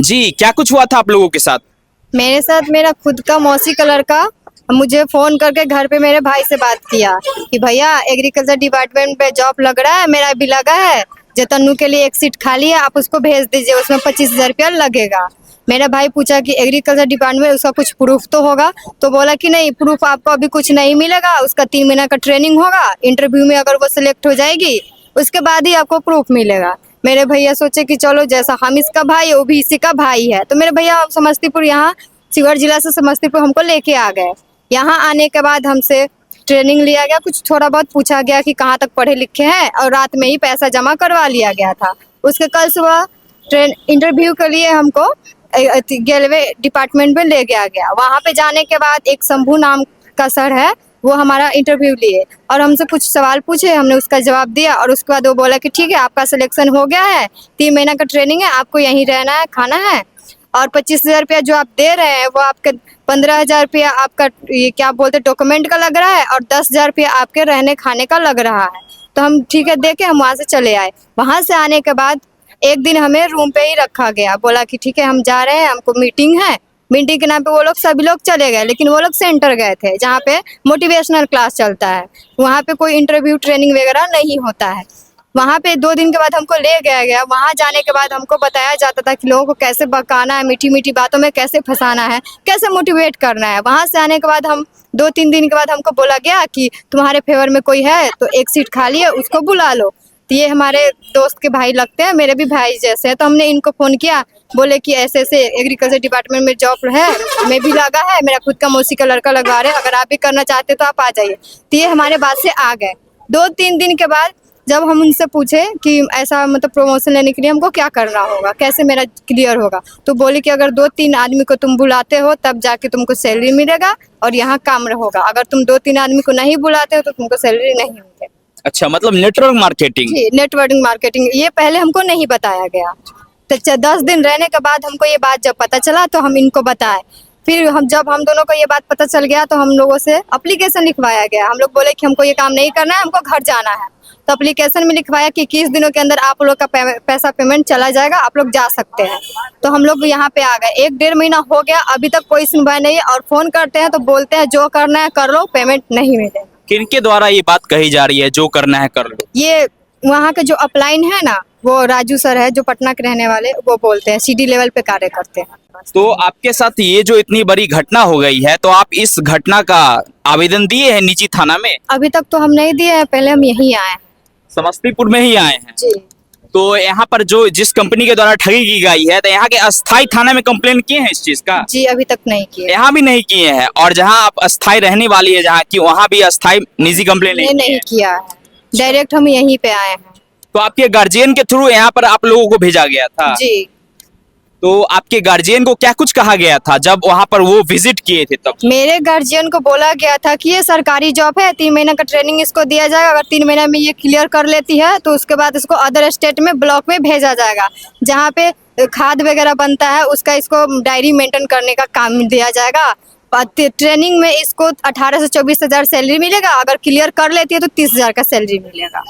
जी, क्या कुछ हुआ था आप लोगों के साथ? मेरे साथ मेरा खुद का मौसी का लड़का मुझे फोन करके घर पे मेरे भाई से बात किया कि भैया एग्रीकल्चर डिपार्टमेंट पे जॉब लग रहा है, मेरा भी लगा है, जो तन्नू के लिए एक सीट खाली है, आप उसको भेज दीजिए, उसमें 25,000 रुपया लगेगा। मेरा भाई पूछा कि एग्रीकल्चर डिपार्टमेंट में उसका कुछ प्रूफ तो होगा, तो बोला कि नहीं, प्रूफ आपको अभी कुछ नहीं मिलेगा, उसका 3 महीना का ट्रेनिंग होगा, इंटरव्यू में अगर वो सिलेक्ट हो जाएगी उसके बाद ही आपको प्रूफ मिलेगा। मेरे भैया सोचे कि चलो जैसा हम इसका भाई है वो भी इसी का भाई है, तो मेरे भैया समस्तीपुर यहाँ शिवहर जिला से समस्तीपुर हमको लेके आ गए। यहाँ आने के बाद हमसे ट्रेनिंग लिया गया, कुछ थोड़ा बहुत पूछा गया कि कहाँ तक पढ़े लिखे हैं, और रात में ही पैसा जमा करवा लिया गया था। उसके कल सुबह इंटरव्यू के लिए हमको रेलवे डिपार्टमेंट में ले गया गया। वहाँ पे जाने के बाद एक शंभू नाम का सर है, वो हमारा इंटरव्यू लिए और हमसे कुछ सवाल पूछे, हमने उसका जवाब दिया और उसके बाद वो बोला कि ठीक है आपका सिलेक्शन हो गया है, 3 महीना का ट्रेनिंग है, आपको यहीं रहना है, खाना है, और 25,000 रुपया जो आप दे रहे हैं वो आपके 15,000 रुपया आपका ये क्या बोलते डॉक्यूमेंट का लग रहा है और 10,000 रुपया आपके रहने खाने का लग रहा है। तो हम ठीक है दे के हम वहाँ से चले आए। वहाँ से आने के बाद एक दिन हमें रूम पे ही रखा गया, बोला कि ठीक है हम जा रहे हैं, हमको मीटिंग है। मीटिंग के नाम पे वो लोग सभी लोग चले गए, लेकिन वो लोग सेंटर गए थे जहाँ पे मोटिवेशनल क्लास चलता है। वहाँ पे कोई इंटरव्यू ट्रेनिंग वगैरह नहीं होता है। वहाँ पे 2 दिन के बाद हमको ले गया गया। वहाँ जाने के बाद हमको बताया जाता था कि लोगों को कैसे बहकाना है, मीठी मीठी बातों में कैसे फंसाना है, कैसे मोटिवेट करना है। वहाँ से आने के बाद हम 2-3 दिन के बाद हमको बोला गया कि तुम्हारे फेवर में कोई है तो एक सीट खाली है, उसको बुला लो। तो ये हमारे दोस्त के भाई लगते हैं, मेरे भी भाई जैसे हैं, तो हमने इनको फ़ोन किया, बोले कि ऐसे ऐसे एग्रीकल्चर डिपार्टमेंट में जॉब है, हमें भी लगा है, मेरा खुद का मौसी का लड़का लगा रहे हैं, अगर आप भी करना चाहते तो आप आ जाइए। तो ये हमारे बात से आ गए। 2-3 दिन के बाद जब हम उनसे पूछे कि ऐसा मतलब प्रमोशन लेने के लिए हमको क्या करना होगा, कैसे मेरा क्लियर होगा, तो बोले कि अगर 2-3 आदमी को तुम बुलाते हो तब जाके तुमको सैलरी मिलेगा और यहाँ काम होगा, अगर तुम 2-3 आदमी को नहीं बुलाते हो तो तुमको सैलरी नहीं मिलेगी। अच्छा, मतलब नेटवर्क मार्केटिंग। जी, नेटवर्किंग मार्केटिंग, ये पहले हमको नहीं बताया गया। तो 10 दिन रहने के बाद हमको ये बात जब पता चला तो हम इनको बताए। फिर जब हम दोनों को ये बात पता चल गया तो हम लोगों से एप्लीकेशन लिखवाया गया। हम लोग बोले कि हमको ये काम नहीं करना है, हमको घर जाना है। तो एप्लीकेशन में लिखवाया कि 21 दिनों के अंदर आप लोग का पैसा पेमेंट चला जाएगा, आप लोग जा सकते हैं। तो हम लोग यहाँ पे आ गए। 1-1.5 महीना हो गया, अभी तक कोई सुनवाई नहीं है, और फोन करते हैं तो बोलते हैं जो करना है कर लो, पेमेंट नहीं मिलेगा। किनके द्वारा ये बात कही जा रही है, जो करना है कर लो? ये वहाँ के जो अपलाइन है ना, वो राजू सर है जो पटना के रहने वाले, वो बोलते हैं, CD लेवल पे कार्य करते हैं। तो आपके साथ ये जो इतनी बड़ी घटना हो गई है, तो आप इस घटना का आवेदन दिए हैं निजी थाना में? अभी तक तो हम नहीं दिए हैं, पहले हम यहीं आए हैं। समस्तीपुर में ही आए हैं? जी। तो यहाँ पर जो जिस कंपनी के द्वारा ठगी की गई है, तो यहाँ के अस्थाई थाना में कंप्लेन किए हैं इस चीज का? जी, अभी तक नहीं किए। यहाँ भी नहीं किए हैं, और जहाँ आप अस्थाई रहने वाली है जहाँ की, वहाँ भी अस्थाई निजी कंप्लेन नहीं किया है, डायरेक्ट हम यहीं पे आए हैं। तो आपके गार्जियन के थ्रू यहाँ पर आप लोगों को भेजा गया था? जी। तो आपके गार्जियन को क्या कुछ कहा गया था जब वहाँ पर वो विजिट किए थे तब? मेरे गार्जियन को बोला गया था कि ये सरकारी जॉब है, 3 महीना का ट्रेनिंग इसको दिया जाएगा, अगर 3 महीना में ये क्लियर कर लेती है तो उसके बाद इसको अदर स्टेट में ब्लॉक में भेजा जाएगा, जहाँ पे खाद वगैरह बनता है, उसका इसको डायरी मेंटेन करने का काम दिया जाएगा। ट्रेनिंग में इसको 18 से 24 हज़ार सैलरी मिलेगा, अगर क्लियर कर लेती है तो 30,000 का सैलरी मिलेगा।